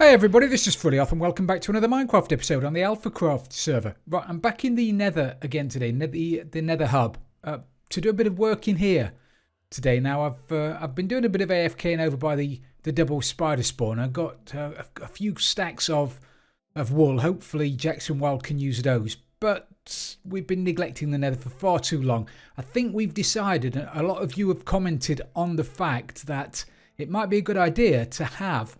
Hey everybody, this is Frilioth and welcome back to another Minecraft episode on the Alphacraft server. Right, I'm back in the Nether again today, the Nether Hub, to do a bit of work in here today. Now I've been doing a bit of AFKing over by the double spider spawn. I've got a few stacks of wool. Hopefully Jaques and Wild can use those, but we've been neglecting the Nether for far too long. I think we've decided, a lot of you have commented on the fact that it might be a good idea to have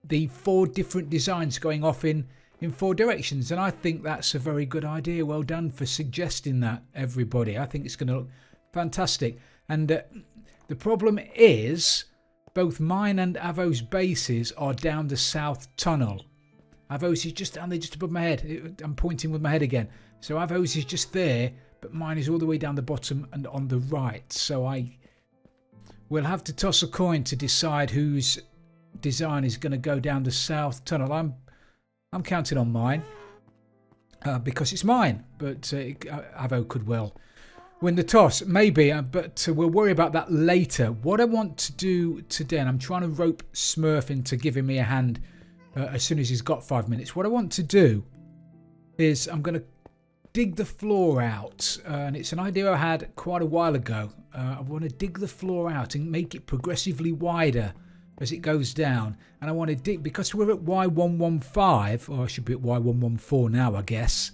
the 4 different designs going off in 4 directions, and I think that's a very good idea. Well done for suggesting that, everybody. I think it's going to look fantastic. And the problem is both mine and Avo's bases are down the south tunnel. Avo's is just down there, just above my head. I'm pointing with my head again. So Avo's is just there, but mine is all the way down the bottom and on the right. So I will have to toss a coin to decide whose design is going to go down the south tunnel. I'm counting on mine because it's mine, but Avo could well win the toss, maybe, but we'll worry about that later. What I want to do today, and I'm trying to rope Smurf into giving me a hand as soon as he's got 5 minutes. What I want to do is I'm going to dig the floor out, and it's an idea I had quite a while ago. I want to dig the floor out and make it progressively wider as it goes down, and I want to dig, because we're at Y115, or I should be at Y114 now, I guess,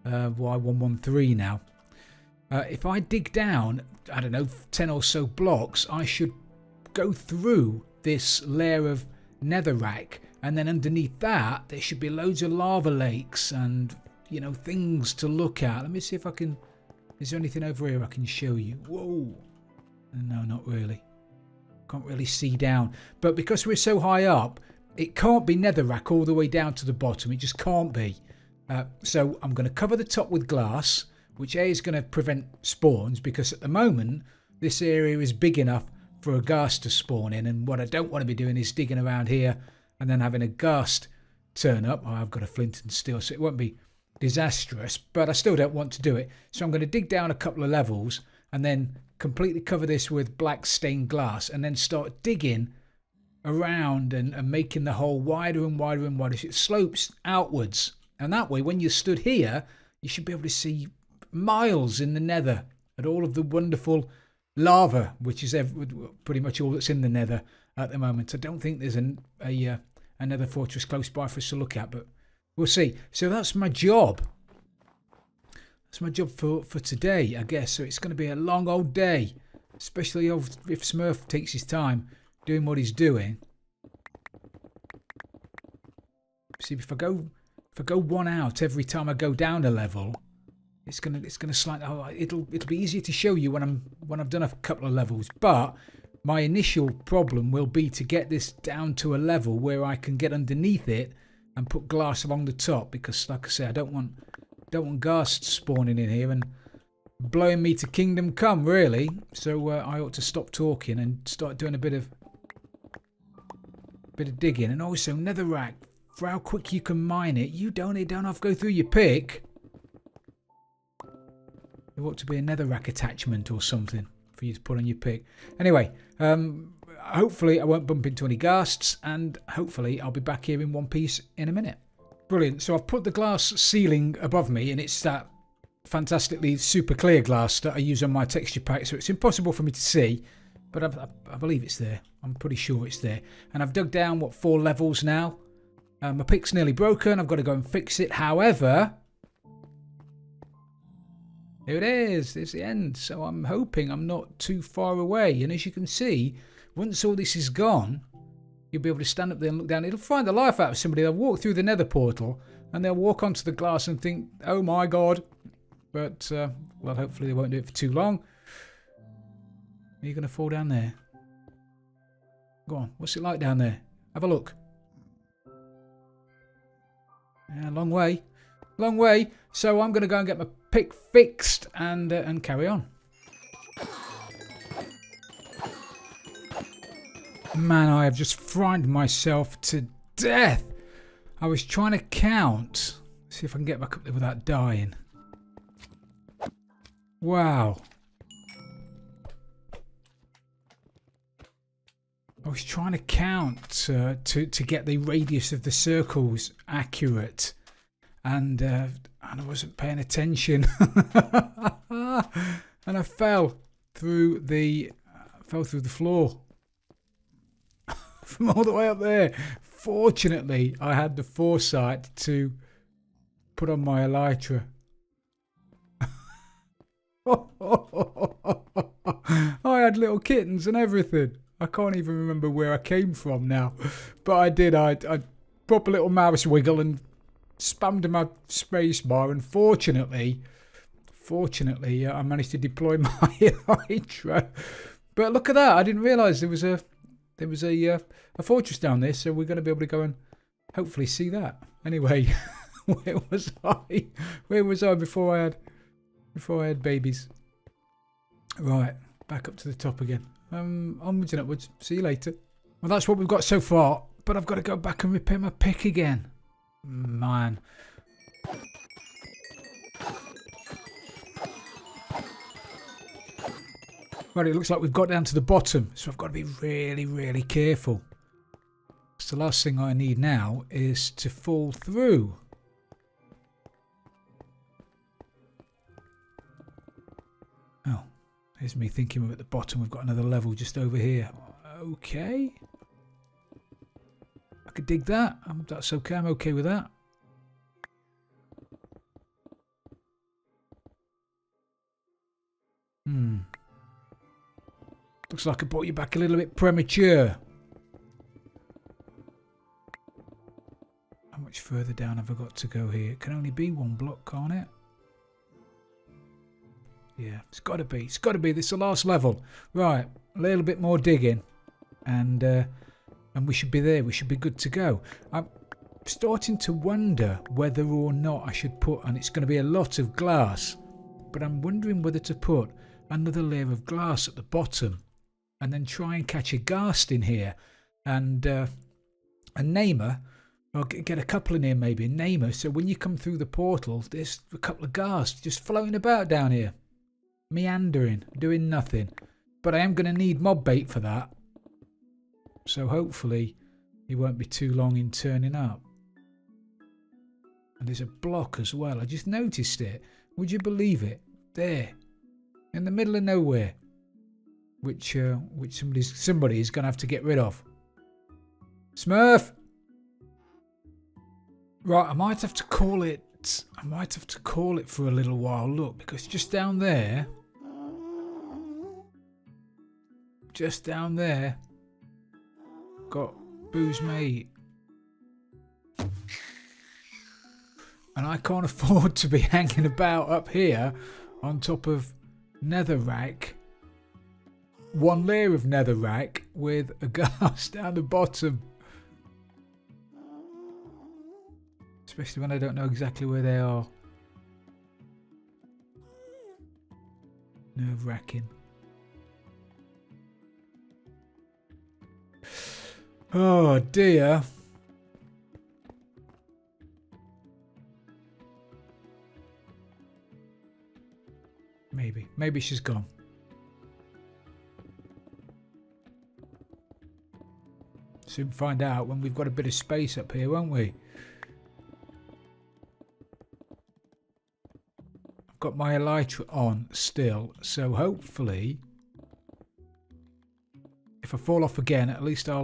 Y113 now. If I dig down, I don't know, 10 or so blocks, I should go through this layer of netherrack, and then underneath that there should be loads of lava lakes and, you know, things to look at. Let me see if I can, is there anything over here I can show you? Whoa, no, not really. Can't really see down, but because we're so high up, it can't be netherrack all the way down to the bottom. It just can't be. So I'm going to cover the top with glass, which is going to prevent spawns, because at the moment this area is big enough for a ghast to spawn in, and what I don't want to be doing is digging around here and then having a ghast turn up. Oh, I've got a flint and steel, so it won't be disastrous, but I still don't want to do it. So I'm going to dig down a couple of levels and then completely cover this with black stained glass, and then start digging around and making the hole wider and wider and wider so it slopes outwards, and that way when you stood here you should be able to see miles in the nether at all of the wonderful lava, which is pretty much all that's in the nether at the moment. I don't think there's another fortress close by for us to look at, but we'll see. So that's my job. That's my job for today, I guess. So it's going to be a long old day, especially if Smurf takes his time doing what he's doing. See, if I go one out every time I go down a level, it's gonna slightly. Oh, it'll be easier to show you when I've done a couple of levels. But my initial problem will be to get this down to a level where I can get underneath it and put glass along the top, because, like I say, I don't want ghasts spawning in here and blowing me to kingdom come, really. So I ought to stop talking and start doing a bit of digging. And also netherrack, for how quick you can mine it, you don't have to go through your pick. There ought to be a netherrack attachment or something for you to put on your pick. Anyway, hopefully I won't bump into any ghasts, and hopefully I'll be back here in one piece in a minute. Brilliant. So I've put the glass ceiling above me, and it's that fantastically super clear glass that I use on my texture pack, so it's impossible for me to see, but I believe it's there. I'm pretty sure it's there. And I've dug down, 4 levels now. My pick's nearly broken. I've got to go and fix it. However, here it is. There's the end. So I'm hoping I'm not too far away. And as you can see, once all this is gone, you'll be able to stand up there and look down. It'll frighten the life out of somebody. They'll walk through the nether portal and they'll walk onto the glass and think, oh my god. But, well, hopefully they won't do it for too long. Are you going to fall down there? Go on. What's it like down there? Have a look. Yeah, long way. Long way. So I'm going to go and get my pick fixed and carry on. Man, I have just frightened myself to death. I was trying to count. See if I can get back up there without dying. Wow. I was trying to count to get the radius of the circles accurate, and I wasn't paying attention, and I fell through the floor from all the way up there. Fortunately, I had the foresight to put on my elytra. I had little kittens and everything. I can't even remember where I came from now, but I did. I proper little mouse wiggle and spammed my space bar, and fortunately, I managed to deploy my elytra. But look at that! I didn't realise there was a fortress down there, so we're going to be able to go and hopefully see that. Anyway, where was I? Where was I before I had babies? Right, back up to the top again. Onwards and upwards. See you later. Well, that's what we've got so far, but I've got to go back and repair my pick again. Man. Right, it looks like we've got down to the bottom, so I've got to be really, really careful. So the last thing I need now is to fall through. Oh, here's me thinking we're at the bottom. We've got another level just over here. Okay. I could dig that. That's okay. I'm okay with that. Looks like I brought you back a little bit premature. How much further down have I got to go here? It can only be one block, can't it? Yeah, it's got to be. It's got to be. This is the last level. Right, a little bit more digging, and we should be there. We should be good to go. I'm starting to wonder whether or not I should put, and it's going to be a lot of glass, but I'm wondering whether to put another layer of glass at the bottom, and then try and catch a ghast in here, and name her. I'll get a couple in here, maybe, and name her. So when you come through the portal, there's a couple of ghasts just floating about down here, meandering, doing nothing. But I am going to need mob bait for that. So hopefully he won't be too long in turning up. And there's a block as well. I just noticed it. Would you believe it? There, in the middle of nowhere, which somebody is going to have to get rid of. Smurf. Right, I might have to call it. I might have to call it for a little while. Look, because just down there, got Boo's mate, and I can't afford to be hanging about up here on top of Netherrack. One layer of Netherrack with a ghast down the bottom. Especially when I don't know exactly where they are. Nerve-wracking. Oh dear. Maybe she's gone. Soon find out when we've got a bit of space up here, won't we? I've got my elytra on still, so hopefully, if I fall off again, at least I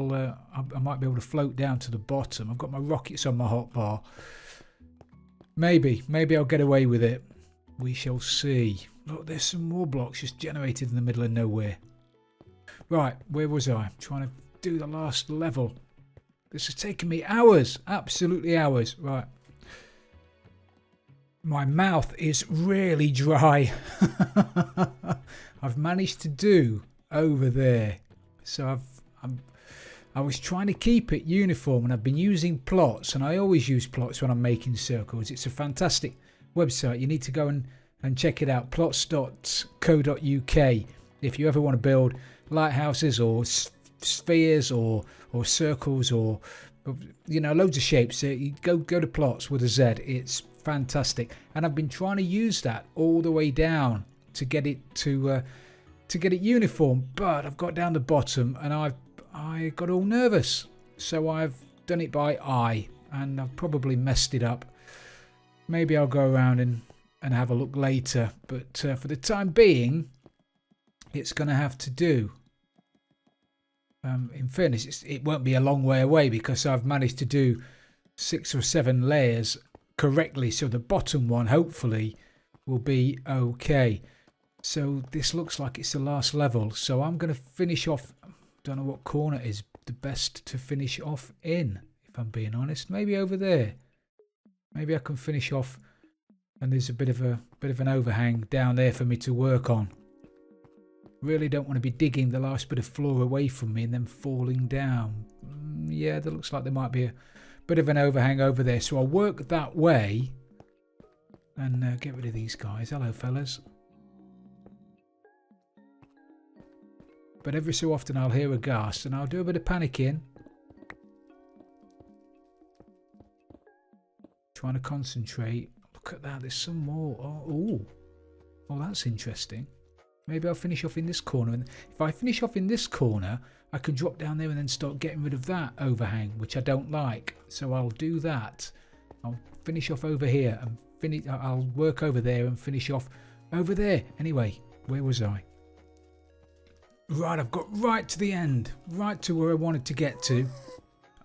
might be able to float down to the bottom. I've got my rockets on my hotbar. Maybe I'll get away with it. We shall see. Look, there's some more blocks just generated in the middle of nowhere. Right, where was I? Trying to do the last level. This has taken me hours, absolutely hours. Right. My mouth is really dry. I've managed to do over there. So I was trying to keep it uniform, and I've been using plots, and I always use plots when I'm making circles. It's a fantastic website. You need to go and check it out, plots.co.uk, if you ever want to build lighthouses or spheres or circles or loads of shapes. You go to plots with a Z. It's fantastic, and I've been trying to use that all the way down to get it to get it uniform, but I've got down the bottom and I got all nervous. So I've done it by eye, and I've probably messed it up. Maybe I'll go around and have a look later, but for the time being, it's going to have to do. In fairness, it won't be a long way away because I've managed to do 6 or 7 layers correctly, so the bottom one hopefully will be okay. So this looks like it's the last level, so I'm going to finish off. Don't know what corner is the best to finish off in, if I'm being honest. Maybe over there. Maybe I can finish off, and there's a bit of an overhang down there for me to work on. Really don't want to be digging the last bit of floor away from me and then falling down. Yeah, that looks like there might be a bit of an overhang over there, so I'll work that way and get rid of these guys. Hello, fellas. But every so often I'll hear a ghast and I'll do a bit of panicking. Trying to concentrate. Look at that, there's some more. Oh, that's interesting. Maybe I'll finish off in this corner, and if I finish off in this corner, I can drop down there and then start getting rid of that overhang, which I don't like. So I'll do that. I'll finish off over here and I'll work over there and finish off over there. Anyway, where was I? Right, I've got right to the end, right to where I wanted to get to.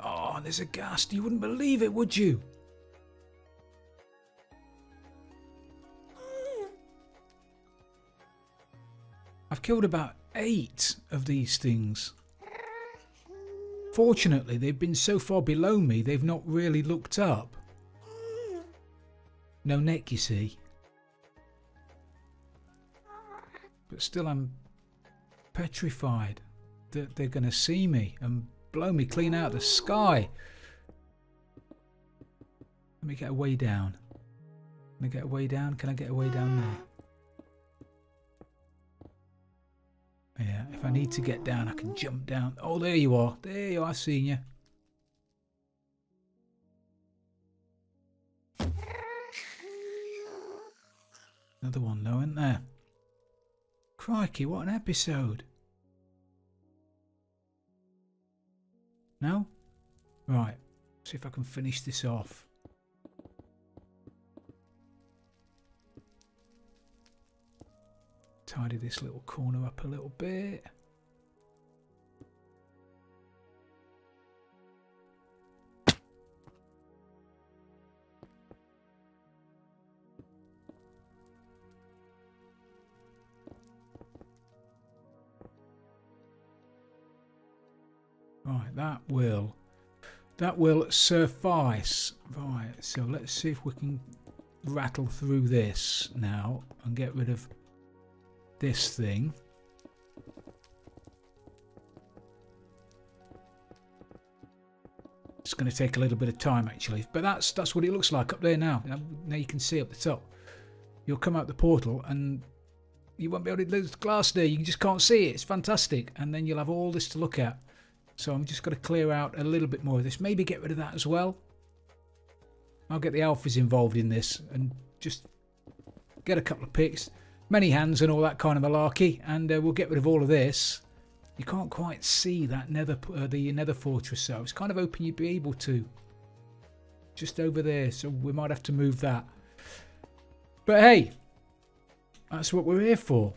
Oh, there's a ghast. You wouldn't believe it, would you? I've killed about 8 of these things. Fortunately, they've been so far below me, they've not really looked up. No neck, you see. But still, I'm petrified that they're going to see me and blow me clean out of the sky. Let me get a way down. Can I get a way down? Can I get a way down there? Yeah, if I need to get down, I can jump down. Oh, there you are. There you are. I've seen you. Another one though, isn't there? Crikey, what an episode. No? Right. See if I can finish this off. Tidy this little corner up a little bit. Right, that will suffice. Right, so let's see if we can rattle through this now and get rid of this thing. It's going to take a little bit of time actually, but that's what it looks like up there now. Now you can see up the top. You'll come out the portal and you won't be able to. There's glass there, you just can't see it. It's fantastic, and then you'll have all this to look at. So I'm just going to clear out a little bit more of this. Maybe get rid of that as well. I'll get the alphas involved in this and just get a couple of picks. Many hands and all that kind of malarkey, and we'll get rid of all of this. You can't quite see that the nether fortress, so it's kind of hoping you'd be able to. Just over there, so we might have to move that. But hey, that's what we're here for.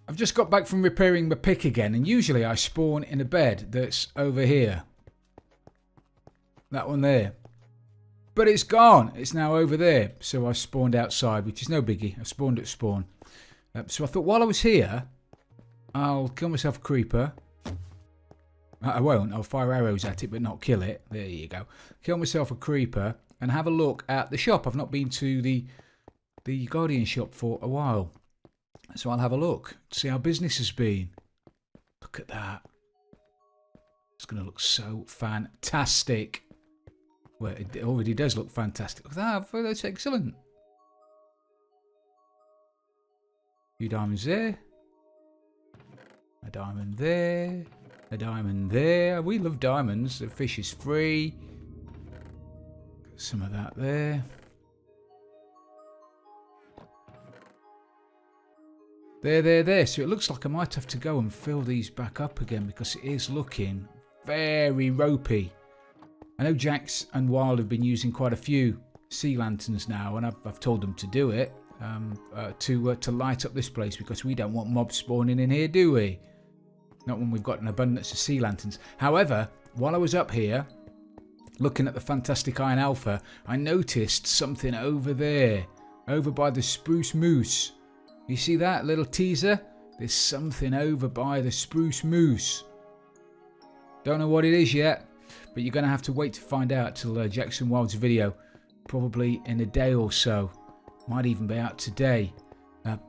I've just got back from repairing my pick again, and usually I spawn in a bed that's over here. That one there. But it's gone. It's now over there. So I spawned outside, which is no biggie. I spawned at spawn. So I thought while I was here, I'll kill myself a creeper. I won't. I'll fire arrows at it, but not kill it. There you go. Kill myself a creeper and have a look at the shop. I've not been to the Guardian shop for a while. So I'll have a look. See how business has been. Look at that. It's going to look so fantastic. Well, it already does look fantastic. Look at that. That's excellent. A few diamonds there. A diamond there. A diamond there. We love diamonds. The fish is free. Got some of that there. There. So it looks like I might have to go and fill these back up again because it is looking very ropey. I know Jaques and Wild have been using quite a few sea lanterns now, and I've told them to do it to light up this place because we don't want mobs spawning in here, do we? Not when we've got an abundance of sea lanterns. However, while I was up here looking at the Fantastic Iron Alpha, I noticed something over there, over by the Spruce Moose. You see that little teaser? There's something over by the Spruce Moose. Don't know what it is yet, but you're going to have to wait to find out till Jackson Wild's video, probably in a day or so. Might even be out today.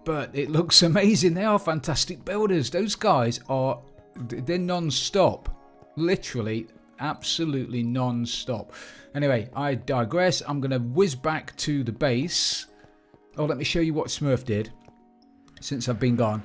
But it looks amazing. They are fantastic builders. Those guys are, they're non-stop. Literally, absolutely non-stop. Anyway, I digress. I'm going to whiz back to the base. Oh, let me show you what Smurf did since I've been gone.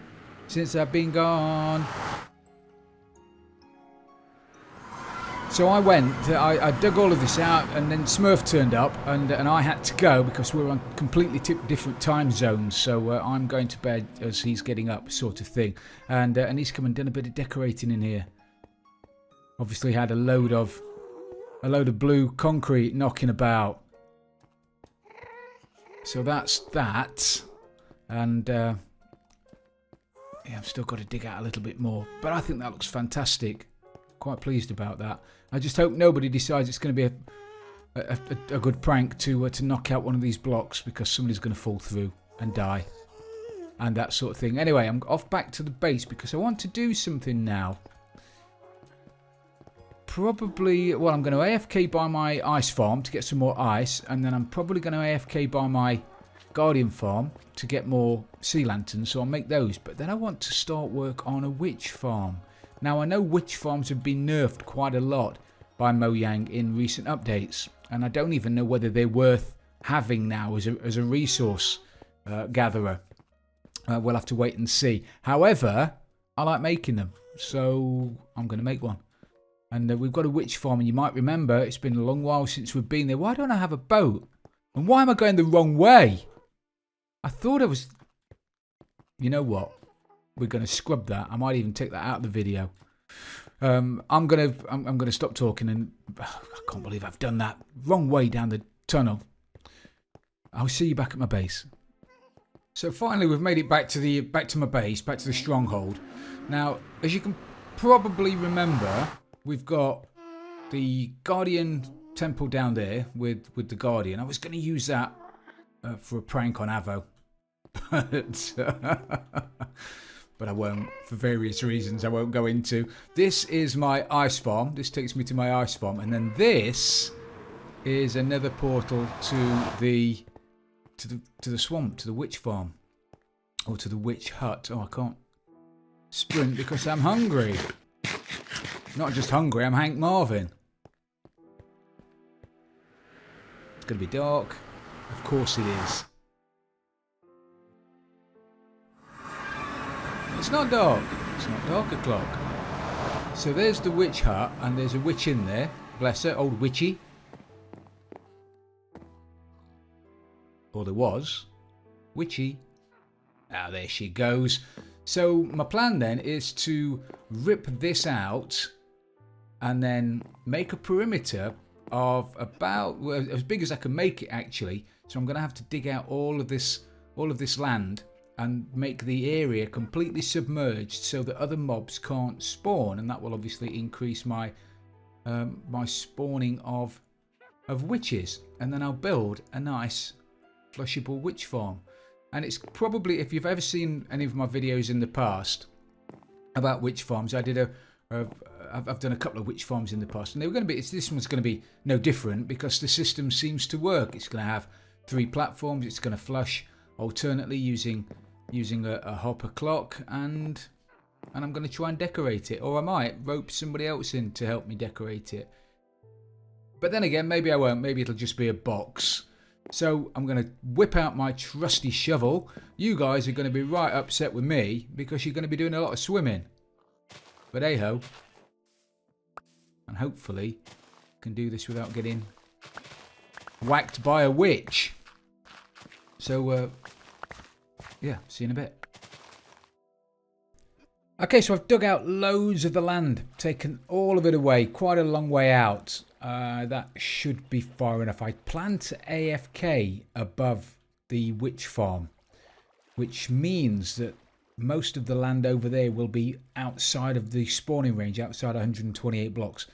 So I went, I dug all of this out, and then Smurf turned up, and I had to go because we're on completely different time zones. So I'm going to bed as he's getting up, sort of thing. And he's come and done a bit of decorating in here. Obviously had a load of blue concrete knocking about. So that's that, and yeah, I've still got to dig out a little bit more, but I think that looks fantastic. Quite pleased about that. I just hope nobody decides it's going to be a good prank to knock out one of these blocks because somebody's going to fall through and die and that sort of thing. Anyway, I'm off back to the base because I want to do something now. Probably, well, I'm going to AFK by my ice farm to get some more ice, and then I'm probably going to AFK by my Guardian farm to get more sea lanterns, so I'll make those. But then I want to start work on a witch farm. Now, I know witch farms have been nerfed quite a lot by Mojang in recent updates, and I don't even know whether they're worth having now as a resource gatherer. We'll have to wait and see. However, I like making them, so I'm going to make one. And we've got a witch farm, and you might remember it's been a long while since we've been there. Why don't I have a boat? And why am I going the wrong way? I thought I was... You know what? We're going to scrub that. I might even take that out of the video. I'm gonna stop talking, and I can't believe I've done that. Wrong way down the tunnel. I'll see you back at my base. So finally, we've made it back to my base, back to the stronghold. Now, as you can probably remember, we've got the Guardian temple down there with the Guardian. I was going to use that for a prank on Avo, but I won't, for various reasons I won't go into. This is my ice farm. This takes me to my ice farm, and then this is another portal to the swamp, to the witch farm, or to the witch hut. Oh, I can't sprint because I'm hungry. Not just hungry, I'm Hank Marvin. It's going to be dark. Of course it is. It's not dark. It's not dark o'clock. So there's the witch hut, and there's a witch in there. Bless her, old witchy. Or there was. Witchy. Ah, there she goes. So my plan then is to rip this out and then make a perimeter of about, well, as big as I can make it actually. So I'm going to have to dig out all of this land and make the area completely submerged so that other mobs can't spawn, and that will obviously increase my my spawning of witches, and then I'll build a nice flushable witch farm. And it's probably, if you've ever seen any of my videos in the past about witch farms, I did I've done a couple of witch farms in the past, and they were going to be, this one's going to be no different because the system seems to work. It's going to have 3 platforms. It's going to flush alternately using a hopper clock, and I'm going to try and decorate it, or I might rope somebody else in to help me decorate it. But then again, maybe I won't. Maybe it'll just be a box. So I'm going to whip out my trusty shovel. You guys are going to be right upset with me because you're going to be doing a lot of swimming. But hey ho. And hopefully can do this without getting whacked by a witch. So yeah, see you in a bit. Okay, so I've dug out loads of the land, taken all of it away, quite a long way out. That should be far enough. I plan to AFK above the witch farm, which means that most of the land over there will be outside of the spawning range, outside 128 blocks.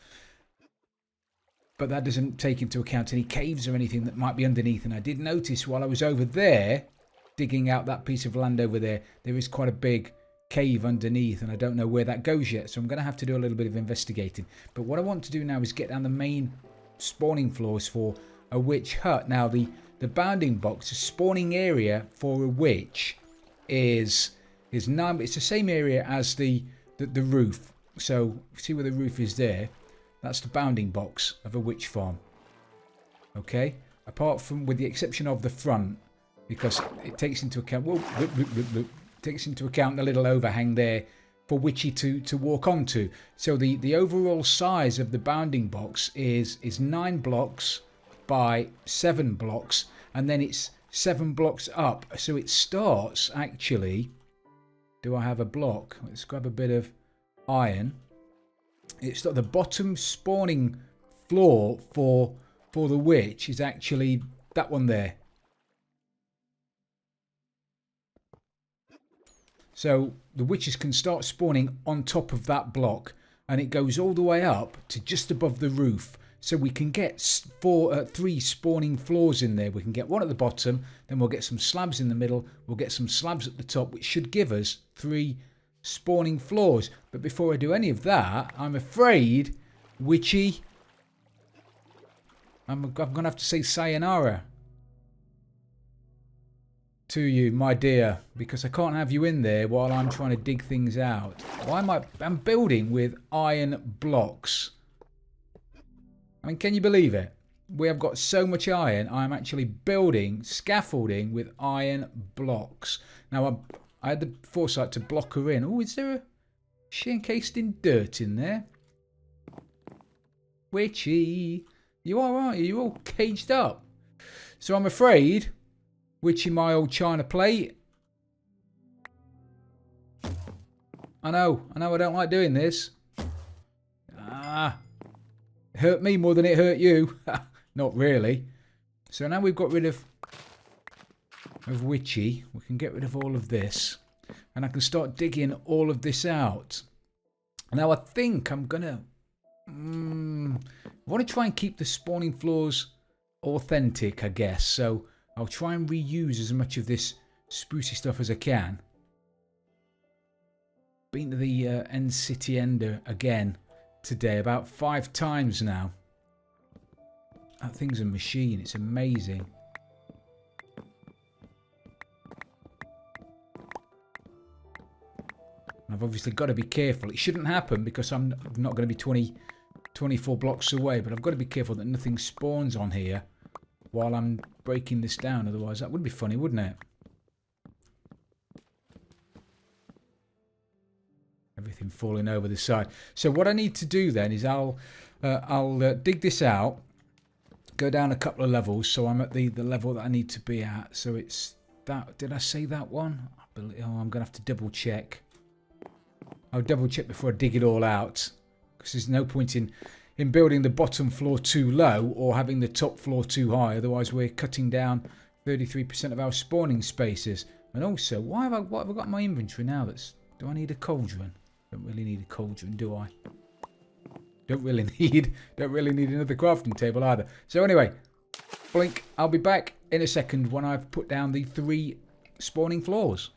But that doesn't take into account any caves or anything that might be underneath. And I did notice while I was over there, digging out that piece of land over there, there is quite a big cave underneath, and I don't know where that goes yet, so I'm going to have to do a little bit of investigating. But what I want to do now is get down the main spawning floors for a witch hut. Now the bounding box, the spawning area for a witch is 9, but it's the same area as the roof. So see where the roof is there, that's the bounding box of a witch farm. Okay, apart from, with the exception of the front, because it takes into account, takes into account the little overhang there for Witchy to walk onto. So the overall size of the bounding box is 9 blocks by 7 blocks, and then it's 7 blocks up. So it starts actually. Do I have a block? Let's grab a bit of iron. It's the bottom spawning floor for the witch is actually that one there. So the witches can start spawning on top of that block, and it goes all the way up to just above the roof. So we can get 3 spawning floors in there. We can get one at the bottom, then we'll get some slabs in the middle, we'll get some slabs at the top, which should give us 3 spawning floors. But before I do any of that, I'm afraid, Witchy, I'm going to have to say sayonara to you, my dear, because I can't have you in there while I'm trying to dig things out. Why am I'm building with iron blocks? I mean, can you believe it? We have got so much iron, I'm actually building scaffolding with iron blocks. Now, I had the foresight to block her in. Oh, is she encased in dirt in there? Witchy, you all right? You're all caged up. So I'm afraid, Witchy, my old china plate. I know I don't like doing this. It hurt me more than it hurt you. Not really. So now we've got rid of Witchy. We can get rid of all of this. And I can start digging all of this out. Now I think I'm gonna... I want to try and keep the spawning floors authentic, I guess. So I'll try and reuse as much of this sprucey stuff as I can. Been to the End City Ender again today, about 5 times now. That thing's a machine, it's amazing. I've obviously got to be careful. It shouldn't happen because I'm not going to be 24 blocks away, but I've got to be careful that nothing spawns on here while I'm breaking this down. Otherwise, that would be funny, wouldn't it? Everything falling over the side. So what I need to do then is I'll dig this out, go down a couple of levels, so I'm at the level that I need to be at. So it's that. Did I say that one? I'm going to have to double check. I'll double check before I dig it all out, because there's no point in building the bottom floor too low or having the top floor too high. Otherwise, we're cutting down 33% of our spawning spaces. And also, what have I got in my inventory now? Do I need a cauldron? Don't really need a cauldron, do I? Don't really need another crafting table either. So anyway, blink. I'll be back in a second when I've put down the 3 spawning floors.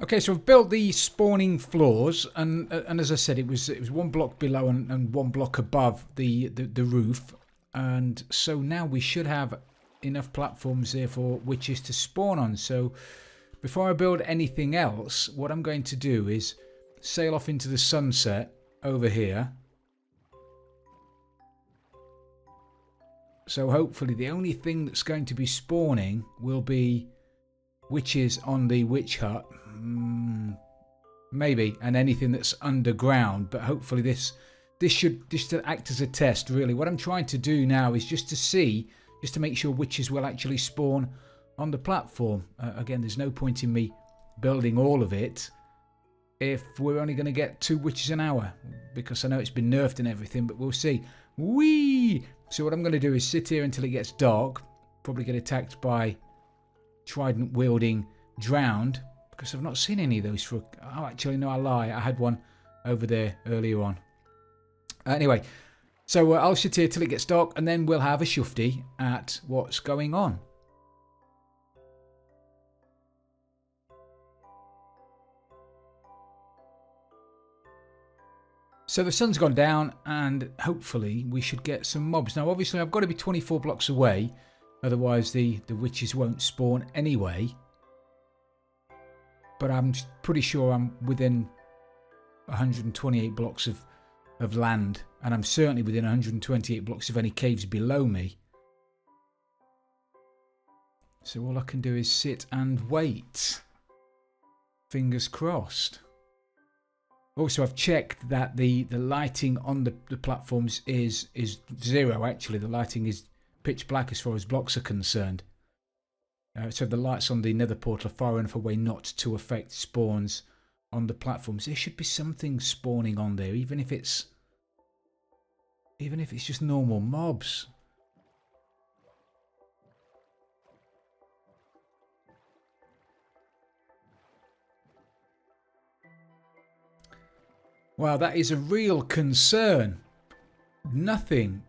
Okay, so I've built the spawning floors, and as I said, it was 1 block below and 1 block above the roof, and so now we should have enough platforms there for witches to spawn on. So before I build anything else, what I'm going to do is sail off into the sunset over here. So hopefully the only thing that's going to be spawning will be witches on the witch hut. Maybe, and anything that's underground, but hopefully this should act as a test, really. What I'm trying to do now is just to make sure witches will actually spawn on the platform. Again, there's no point in me building all of it if we're only going to get 2 witches an hour, because I know it's been nerfed and everything, but we'll see. Whee! So what I'm going to do is sit here until it gets dark, probably get attacked by trident wielding drowned, because I've not seen any of those for... Oh, actually, no, I lie. I had one over there earlier on. Anyway, so I'll sit here till it gets dark, and then we'll have a shufti at what's going on. So the sun's gone down, and hopefully we should get some mobs. Now, obviously, I've got to be 24 blocks away, otherwise the witches won't spawn anyway. But I'm pretty sure I'm within 128 blocks of land, and I'm certainly within 128 blocks of any caves below me. So all I can do is sit and wait. Fingers crossed. Also, I've checked that the lighting on the platforms is 0, actually. The lighting is pitch black as far as blocks are concerned. So the lights on the nether portal are far enough away not to affect spawns on the platforms. There should be something spawning on there, even if it's just normal mobs. Wow, that is a real concern. Nothing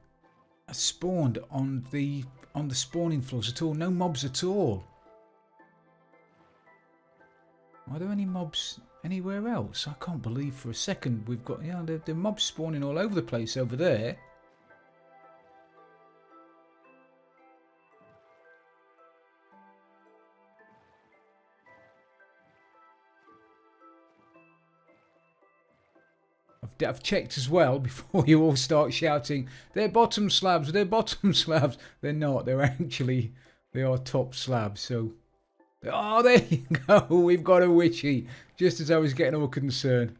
has spawned on the spawning floors at all. No mobs at all. Are there any mobs anywhere else? I can't believe for a second we've got... Yeah, there are mobs spawning all over the place over there. I've checked as well before you all start shouting, they're bottom slabs, they're bottom slabs. They're not, they are top slabs. So, oh, there you go, we've got a witchy, just as I was getting all concerned.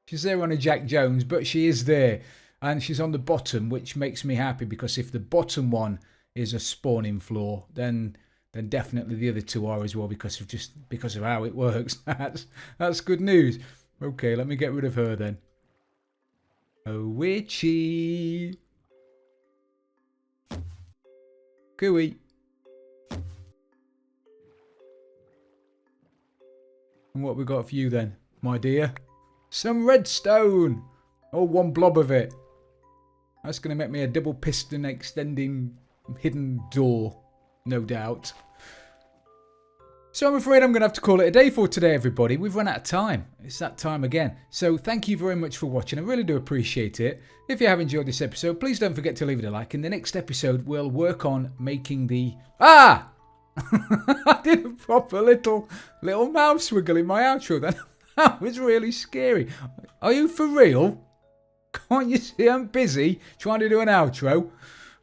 She's there on a Jack Jones, but she is there, and she's on the bottom, which makes me happy, because if the bottom one is a spawning floor, then definitely the other two are as well, because of how it works. That's good news. Okay, let me get rid of her then. Oh, witchy. Cooey. And what we got for you then, my dear? Some redstone. Oh, one blob of it. That's going to make me a double piston extending hidden door, no doubt. So I'm afraid I'm going to have to call it a day for today, everybody. We've run out of time. It's that time again. So thank you very much for watching. I really do appreciate it. If you have enjoyed this episode, please don't forget to leave it a like. In the next episode, we'll work on making the... Ah! I did a proper little mouse wiggle in my outro then. That was really scary. Are you for real? Can't you see I'm busy trying to do an outro?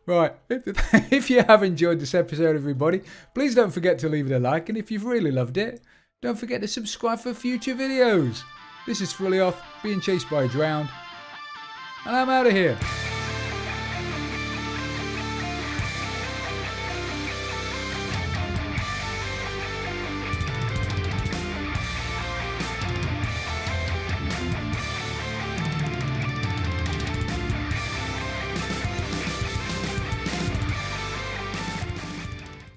Right, if you have enjoyed this episode, everybody, please don't forget to leave it a like. And if you've really loved it, don't forget to subscribe for future videos. This is Frilioth, being chased by a drowned. And I'm out of here.